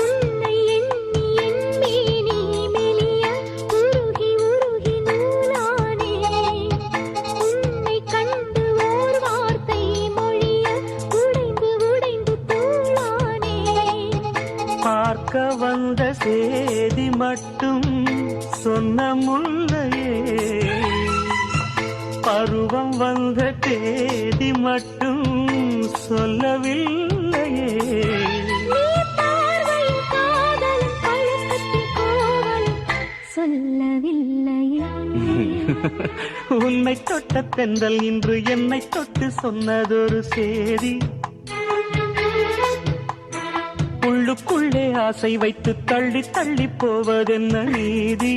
உன்னை எண்ணி எண்ணி நீ மெலிய உருகி உருகி நூலானேன். உன்னை கண்டு ஓர் வார்த்தை மொழிய உடைந்து உடைந்து தூளானேன். பார்க்க வந்த சேதி மட்டும் சொன்ன முல்லையே, பருவம் வந்த தேதி மட்டும் சொல்லவில்லையே. நீ பார்வையில் காதலும் பழக்கத்தில் கோவலும் சொல்லவில்லையே. உன்னை தொட்ட தென்றல் இன்று என்னை தொட்டு சொன்னதொரு சேதி. உள்ளுக்குள்ளே ஆசை வைத்து தள்ளி தள்ளி போவதென்ன நீதி?